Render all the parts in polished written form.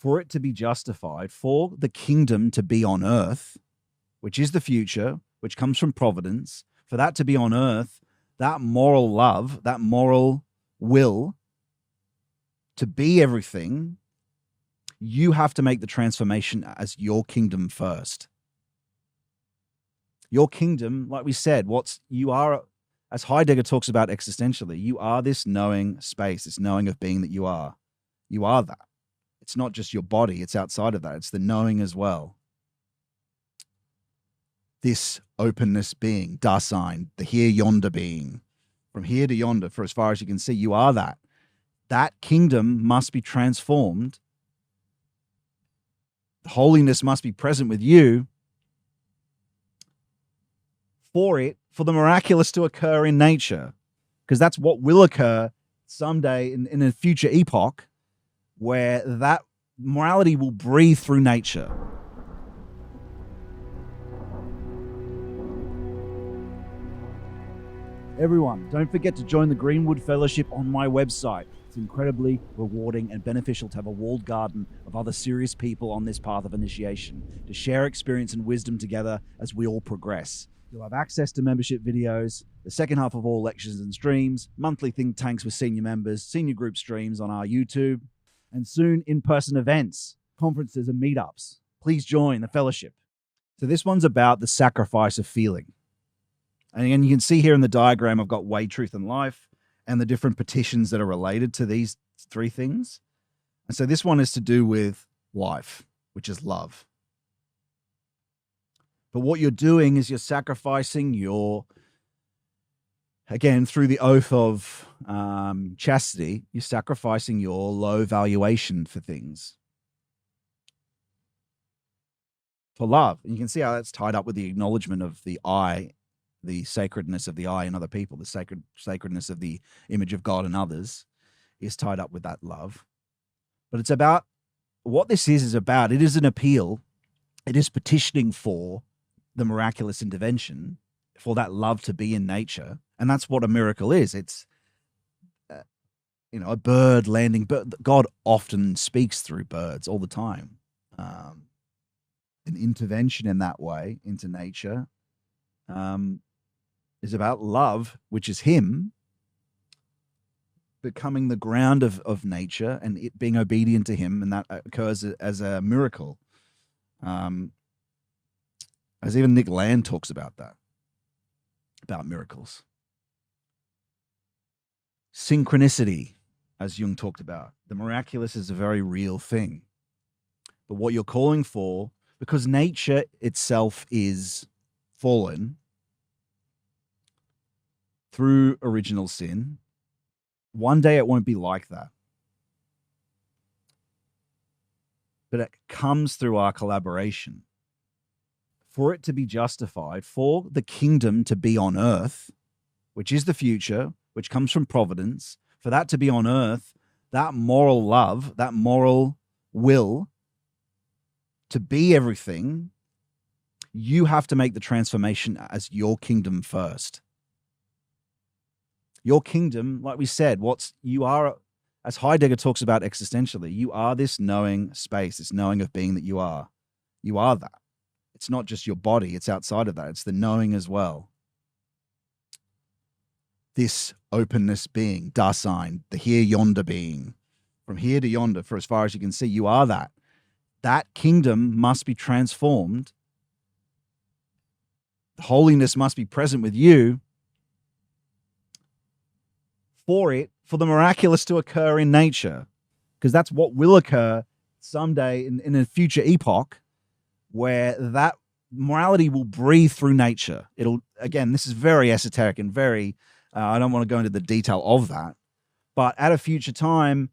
for it to be justified, for the kingdom to be on earth, which is the future, which comes from providence, for that to be on earth, that moral love, that moral will to be everything, you have to make the transformation as your kingdom first. Your kingdom, like we said, you are, as Heidegger talks about existentially, you are this knowing space, this knowing of being that you are. You are that. It's not just your body, it's outside of that. It's the knowing as well. This openness being, Dasein, the here yonder being, from here to yonder, for as far as you can see, you are that. That kingdom must be transformed. Holiness must be present with you for the miraculous to occur in nature, because that's what will occur someday in a future epoch, where that morality will breathe through nature. Everyone, don't forget to join the Greenwood Fellowship on my website. It's incredibly rewarding and beneficial to have a walled garden of other serious people on this path of initiation, to share experience and wisdom together as we all progress. You'll have access to membership videos, the second half of all lectures and streams, monthly think tanks with senior members, senior group streams on our YouTube, and soon in-person events, conferences and meetups. Please join the fellowship. So this one's about the sacrifice of feeling. And again, you can see here in the diagram, I've got way, truth, and life, and the different petitions that are related to these three things. And so this one is to do with life, which is love. But what you're doing is you're sacrificing again, through the oath of chastity, you're sacrificing your low valuation for things, for love. And you can see how that's tied up with the acknowledgement of the I, the sacredness of the I in other people, the sacredness of the image of God in others is tied up with that love. But it's about what this is about. It is an appeal. It is petitioning for the miraculous intervention, for that love to be in nature. And that's what a miracle is. It's, a bird landing. But God often speaks through birds all the time. An intervention in that way into nature is about love, which is him becoming the ground of nature and it being obedient to him, and that occurs as a miracle. As even Nick Land talks about that, about miracles. Synchronicity, as Jung talked about. The miraculous is a very real thing. But what you're calling for, because nature itself is fallen through original sin, one day it won't be like that. But it comes through our collaboration. For it to be justified, for the kingdom to be on earth, which is the future, which comes from providence, for that to be on earth, that moral love, that moral will to be everything, you have to make the transformation as your kingdom first. Your kingdom, like we said, you are, as Heidegger talks about existentially, you are this knowing space, this knowing of being that you are. You are that. It's not just your body, it's outside of that. It's the knowing as well. This openness being, Dasein, the here yonder being, from here to yonder, for as far as you can see, you are that. That kingdom must be transformed. Holiness must be present with you for the miraculous to occur in nature, because that's what will occur someday in a future epoch, where that morality will breathe through nature. Again, this is very esoteric and very, I don't want to go into the detail of that, but at a future time,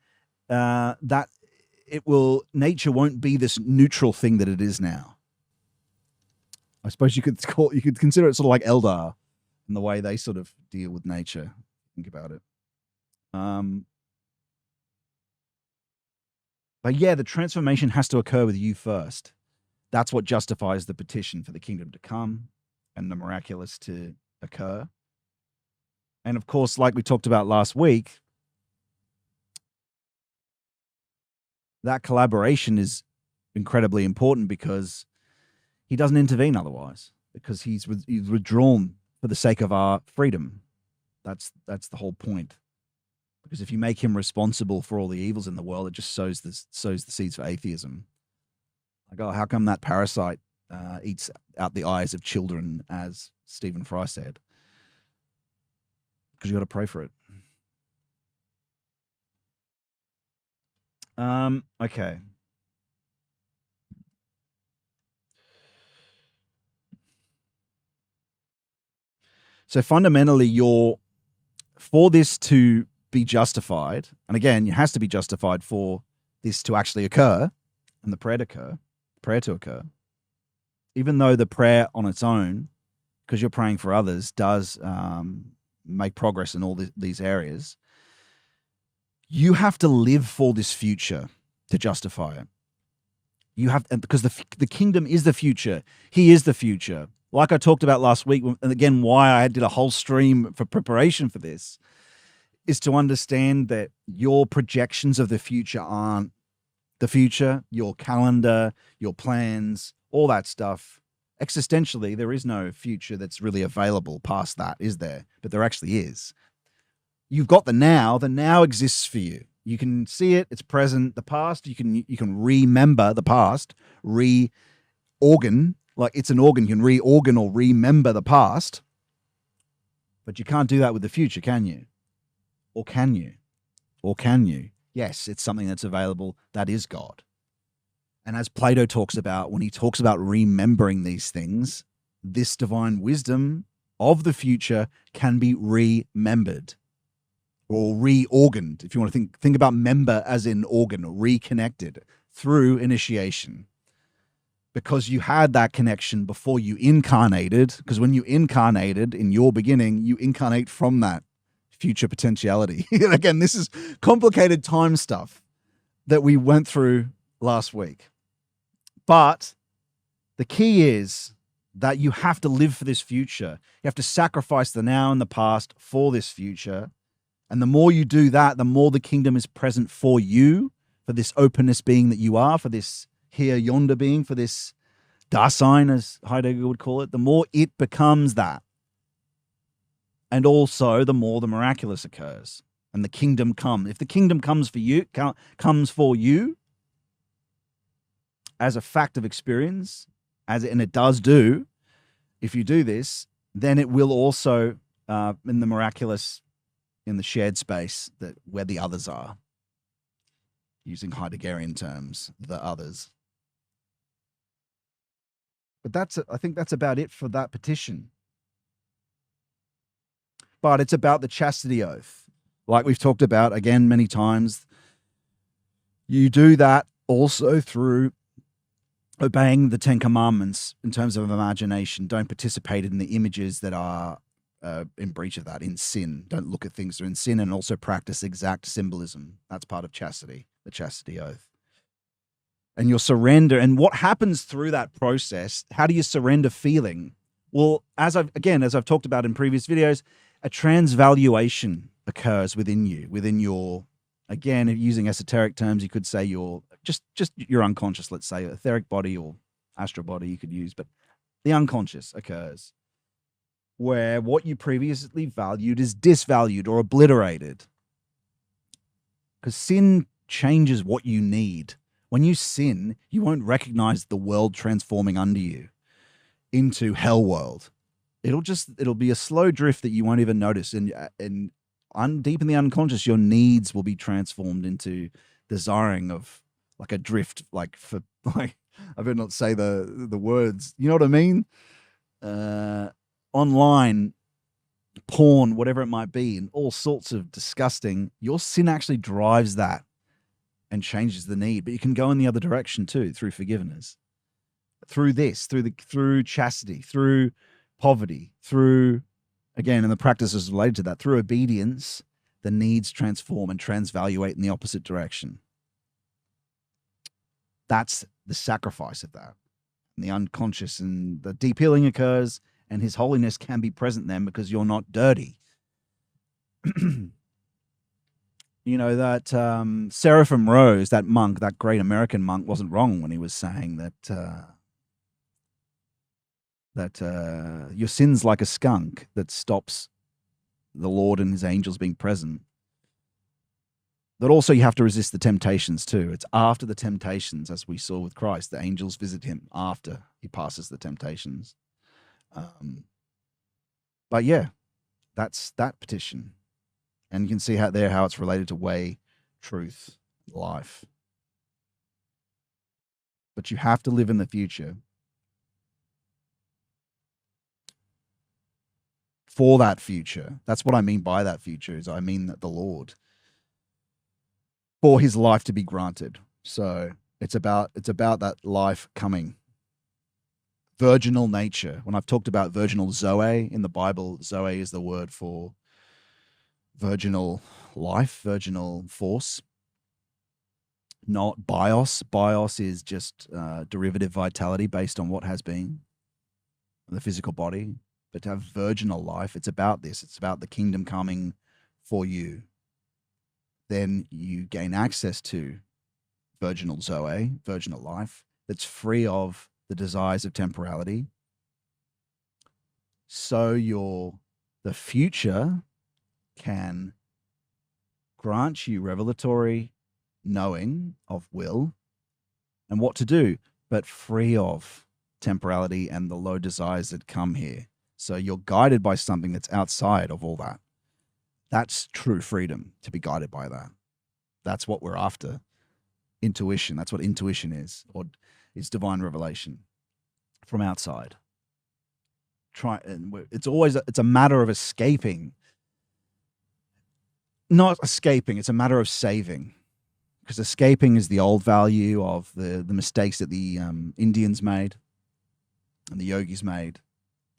nature won't be this neutral thing that it is now. I suppose you could consider it sort of like Eldar in the way they sort of deal with nature. Think about it. But yeah, the transformation has to occur with you first. That's what justifies the petition for the kingdom to come and the miraculous to occur. And of course, like we talked about last week, that collaboration is incredibly important because he doesn't intervene otherwise, because he's withdrawn for the sake of our freedom. That's the whole point. Because if you make him responsible for all the evils in the world, it just sows the seeds for atheism. Like, oh, how come that parasite eats out the eyes of children, as Stephen Fry said? Because you got to pray for it. Okay. So fundamentally, for this to be justified, and again, it has to be justified for this to actually occur and the prayer to occur, even though the prayer on its own, because you're praying for others, does make progress in all these areas, you have to live for this future to justify it. You have, because the kingdom is the future. He is the future. Like I talked about last week, and again, why I did a whole stream for preparation for this, is to understand that your projections of the future aren't the future, your calendar, your plans, all that stuff. Existentially, there is no future that's really available past that, is there? But there actually is. You've got the now. The now exists for you. You can see it. It's present. The past, you can remember the past, re-organ, like it's an organ. You can re-organ or remember the past, but you can't do that with the future, can you? Or can you? Or can you? Yes, it's something that's available. That is God. And as Plato talks about, when he talks about remembering these things, this divine wisdom of the future can be remembered or reorganed. If you want to think about member as in organ, reconnected through initiation. Because you had that connection before you incarnated. Because when you incarnated in your beginning, you incarnate from that future potentiality. Again, this is complicated time stuff that we went through last week. But the key is that you have to live for this future. You have to sacrifice the now and the past for this future. And the more you do that, the more the kingdom is present for you, for this openness being that you are, for this here, yonder being, for this Dasein, as Heidegger would call it, the more it becomes that. And also, the more the miraculous occurs and the kingdom comes. If the kingdom comes for you, as a fact of experience, and it does do, if you do this, then it will also, in the miraculous, in the shared space that where the others are, using Heideggerian terms, the others. But I think that's about it for that petition. But it's about the chastity oath. Like we've talked about again many times, you do that also through obeying the 10 Commandments in terms of imagination. Don't participate in the images that are in breach of that, in sin. Don't look at things that are in sin, and also practice exact symbolism. That's part of chastity, the chastity oath. And your surrender, and what happens through that process, how do you surrender feeling? Well, as I've talked about in previous videos, a transvaluation occurs within you, within your, again, using esoteric terms, you could say your, just your unconscious, let's say, etheric body or astral body you could use, but the unconscious occurs where what you previously valued is disvalued or obliterated. Because sin changes what you need. When you sin, you won't recognize the world transforming under you into hell world. It'll be a slow drift that you won't even notice. And deep in the unconscious, your needs will be transformed into desiring of like a drift, I better not say the words. You know what I mean? Online, porn, whatever it might be, and all sorts of disgusting. Your sin actually drives that and changes the need. But you can go in the other direction too, through forgiveness, through chastity, through poverty, through, again, and the practices related to that, through obedience, the needs transform and transvaluate in the opposite direction. That's the sacrifice of that. And the unconscious and the deep healing occurs, and his holiness can be present then because you're not dirty. You know, that Seraphim Rose, that monk, that great American monk, wasn't wrong when he was saying that your sin's like a skunk that stops the Lord and his angels being present. But also you have to resist the temptations too. It's after the temptations, as we saw with Christ, the angels visit him after he passes the temptations. But yeah, that's that petition. And you can see how it's related to way, truth, life. But you have to live in the future for that future. That's what I mean by that future, is I mean that the Lord, for his life to be granted. So it's about that life coming. Virginal nature. When I've talked about virginal Zoe in the Bible, Zoe is the word for virginal life, virginal force. Not bios. Bios is just derivative vitality based on what has been, the physical body. But to have virginal life, it's about this. It's about the kingdom coming for you. Then you gain access to virginal Zoe, virginal life, that's free of the desires of temporality. So the future can grant you revelatory knowing of will and what to do, but free of temporality and the low desires that come here. So you're guided by something that's outside of all that. That's true freedom, to be guided by that. That's what we're after. Intuition. That's what intuition is, or is divine revelation from outside. It's a matter of escaping. Not escaping, it's a matter of saving. Because escaping is the old value of the mistakes that the Indians made and the yogis made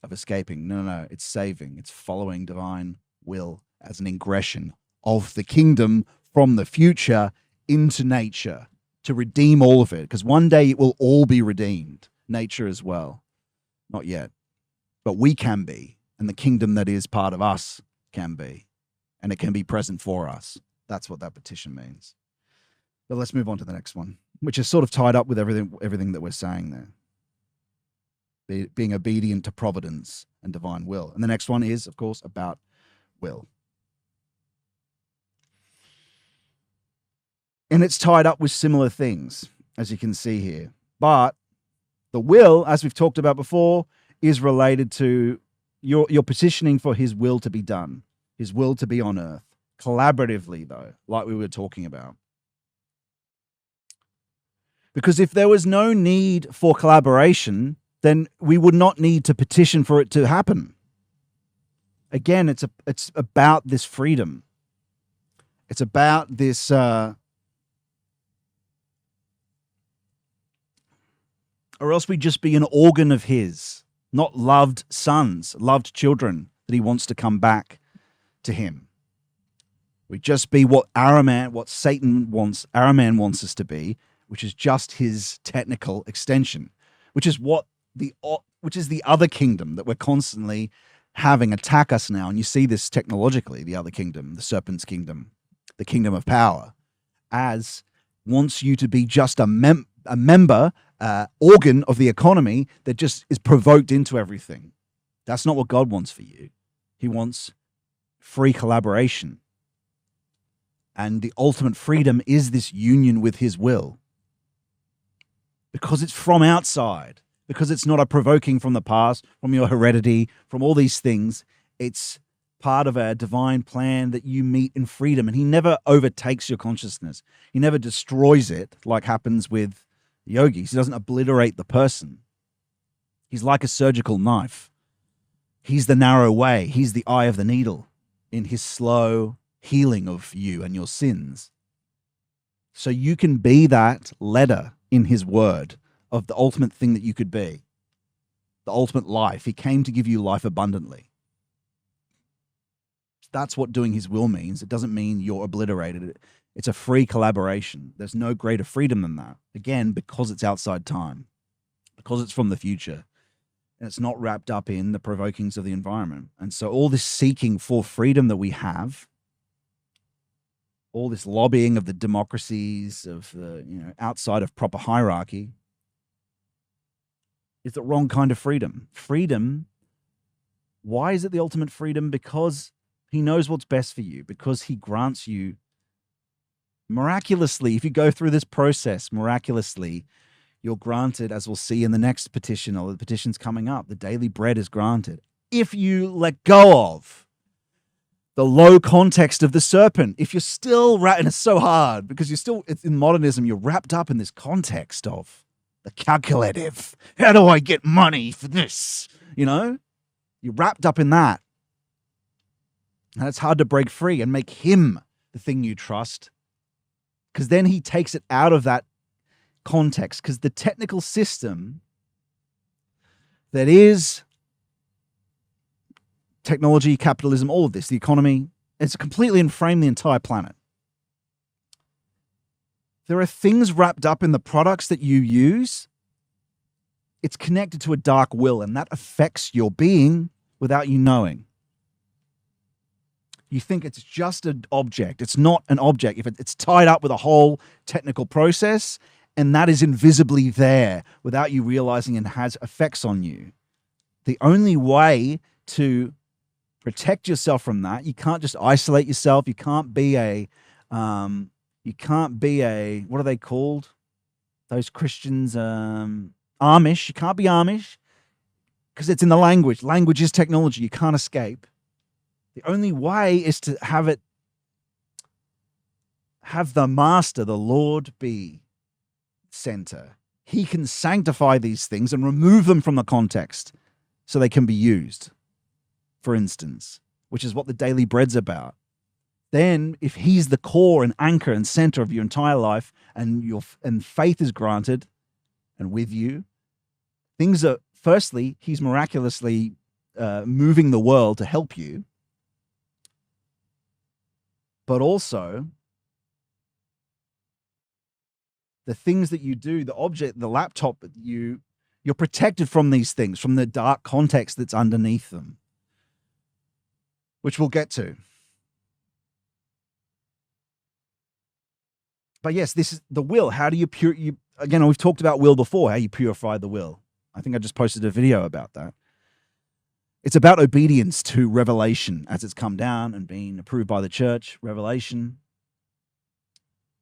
of escaping. No, it's saving. It's following divine will as an ingression of the kingdom from the future into nature to redeem all of it. Because one day it will all be redeemed, nature as well. Not yet, but we can be, and the kingdom that is part of us can be, and it can be present for us. That's what that petition means. But let's move on to the next one, which is sort of tied up with everything that we're saying there. Being obedient to providence and divine will. And the next one is, of course, about will. And it's tied up with similar things, as you can see here. But the will, as we've talked about before, is related to your petitioning for his will to be done, his will to be on earth, collaboratively, though, like we were talking about. Because if there was no need for collaboration, then we would not need to petition for it to happen. Again, it's about this freedom. It's about this or else we'd just be an organ of his, not loved sons, loved children that he wants to come back to him. We'd just be what Satan wants, Araman wants us to be, which is just his technical extension, which is the other kingdom that we're constantly having attack us now. And you see this technologically, the other kingdom, the serpent's kingdom, the kingdom of power, as wants you to be just a member, organ of the economy that just is provoked into everything. That's not what God wants for you. He wants free collaboration. And the ultimate freedom is this union with his will. Because it's from outside. Because it's not a provoking from the past, from your heredity, from all these things. It's part of a divine plan that you meet in freedom. And he never overtakes your consciousness. He never destroys it like happens with yogis. He doesn't obliterate the person. He's like a surgical knife. He's the narrow way. He's the eye of the needle in his slow healing of you and your sins. So you can be that letter in his word of the ultimate thing that you could be, the ultimate life. He came to give you life abundantly. That's what doing his will means. It doesn't mean you're obliterated. It's a free collaboration. There's no greater freedom than that. Again, because it's outside time, because it's from the future, and it's not wrapped up in the provokings of the environment. And so all this seeking for freedom that we have all this lobbying of the democracies of the, outside of proper hierarchy, is the wrong kind of freedom. Freedom, why is it the ultimate freedom? Because he knows what's best for you, because he grants you miraculously, if you go through this process, miraculously, you're granted, as we'll see in the next petition, or the petitions coming up, the daily bread is granted. If you let go of the low context of the serpent, if you're still, and it's so hard because it's in modernism, you're wrapped up in this context of the calculative. How do I get money for this? You're wrapped up in that. And it's hard to break free and make him the thing you trust, because then he takes it out of that context, because the technical system that is technology, capitalism, all of this, the economy, it's completely inframed the entire planet. There are things wrapped up in the products that you use. It's connected to a dark will, and that affects your being without you knowing. You think it's just an object. It's not an object. If it's tied up with a whole technical process, and that is invisibly there without you realizing and has effects on you. The only way to protect yourself from that, you can't just isolate yourself. You can't be a, what are they called? Those Christians, Amish. You can't be Amish because it's in the language. Language is technology. You can't escape. The only way is to have the master, the Lord, be center. He can sanctify these things and remove them from the context so they can be used, for instance, which is what the daily bread's about. Then if he's the core and anchor and center of your entire life, and faith is granted and with you, things are, firstly, he's miraculously moving the world to help you. But also, the things that you do, the object, the laptop, you're protected from these things, from the dark context that's underneath them, which we'll get to. But yes, this is the will. How do you again, we've talked about will before, how you purify the will. I think I just posted a video about that. It's about obedience to revelation as it's come down and been approved by the church. Revelation,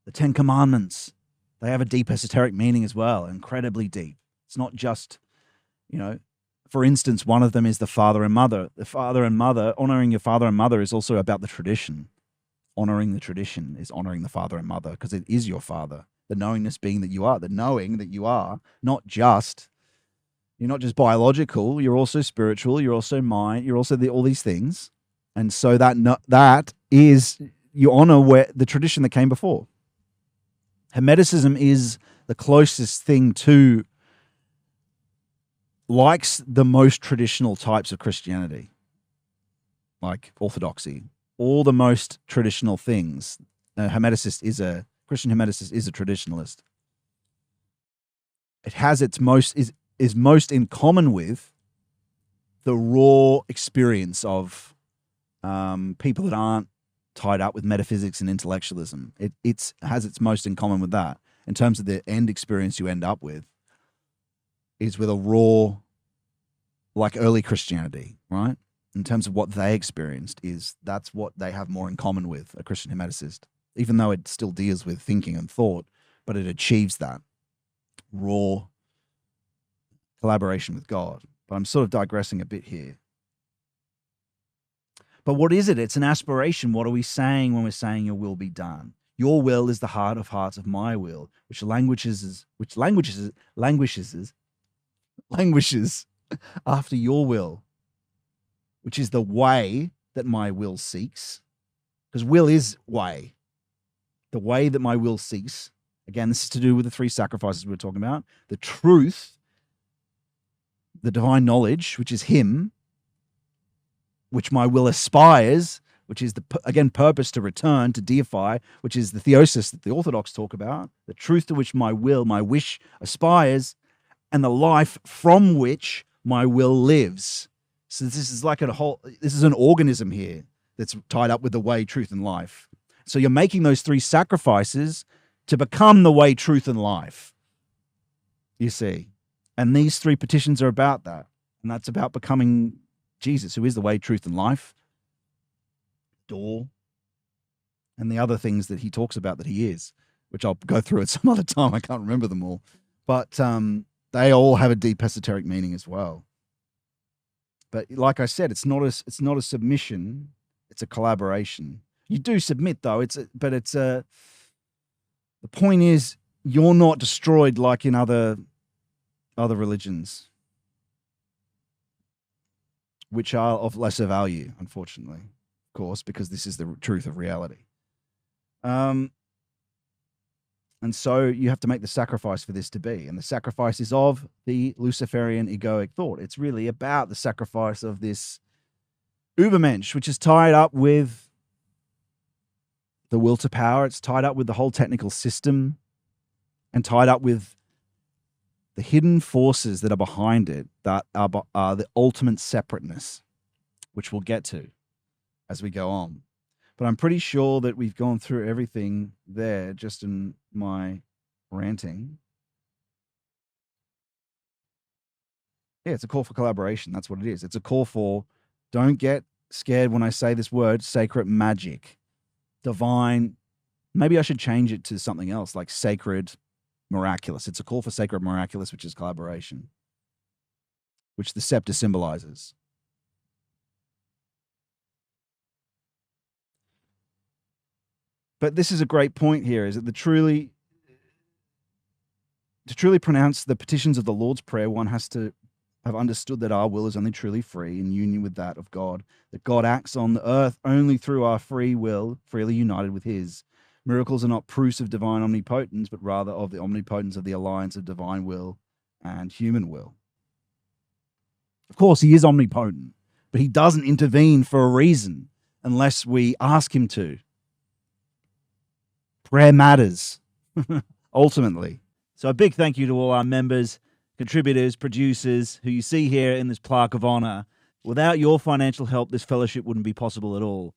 the 10 Commandments, they have a deep esoteric meaning as well, incredibly deep. It's not just, for instance, one of them is the father and mother. The father and mother, honoring your father and mother is also about the tradition. Honoring the tradition is honoring the father and mother because it is your father. The knowingness being that you are, the knowing that you are, you're not just biological, you're also spiritual, you're also mind, you're also all these things. And so that is, you honor the tradition that came before. Hermeticism is the closest thing to, likes the most traditional types of Christianity, like orthodoxy, all the most traditional things. Christian hermeticist is a traditionalist. It has its is most in common with the raw experience of people that aren't tied up with metaphysics and intellectualism. It has its most in common with that. In terms of the end experience you end up with, is with a raw, like early Christianity, right? In terms of what they experienced, that's what they have more in common with a Christian hermeticist, even though it still deals with thinking and thought, but it achieves that raw collaboration with God. But I'm sort of digressing a bit here. But what is it? It's an aspiration. What are we saying when we're saying your will be done? Your will is the heart of hearts of my will, which languishes after your will, which is the way that my will seeks. Because will is way. The way that my will seeks. Again, this is to do with the 3 sacrifices we were talking about. The truth, the divine knowledge, which is him, which my will aspires, which is the purpose to return, to deify, which is the theosis that the Orthodox talk about, the truth to which my wish aspires, and the life from which my will lives. So this is like this is an organism here that's tied up with the way, truth, and life. So you're making those 3 sacrifices to become the way, truth, and life, you see. And these 3 petitions are about that. And that's about becoming Jesus, who is the way, truth, and life, door, and the other things that he talks about that he is, which I'll go through at some other time. I can't remember them all. But they all have a deep esoteric meaning as well. But like I said, it's not a submission, it's a collaboration. You do submit, though. The point is, you're not destroyed like in other religions, which are of lesser value, unfortunately, of course, because this is the truth of reality. And so you have to make the sacrifice for this to be. And the sacrifice is of the Luciferian egoic thought. It's really about the sacrifice of this Übermensch, which is tied up with the will to power. It's tied up with the whole technical system and tied up with the hidden forces that are behind it that are the ultimate separateness, which we'll get to as we go on. But I'm pretty sure that we've gone through everything there just in my ranting. Yeah, it's a call for collaboration. That's what it is. It's a call for, don't get scared when I say this word, sacred magic, divine. Maybe I should change it to something else like sacred miraculous. It's a call for sacred miraculous, which is collaboration, which the scepter symbolizes. But this is a great point here, is that to truly pronounce the petitions of the Lord's Prayer, one has to have understood that our will is only truly free in union with that of God, that God acts on the earth only through our free will, freely united with his. Miracles are not proofs of divine omnipotence, but rather of the omnipotence of the alliance of divine will and human will. Of course, he is omnipotent, but he doesn't intervene for a reason unless we ask him to. Prayer matters, ultimately. So a big thank you to all our members, contributors, producers, who you see here in this plaque of honor. Without your financial help, this fellowship wouldn't be possible at all.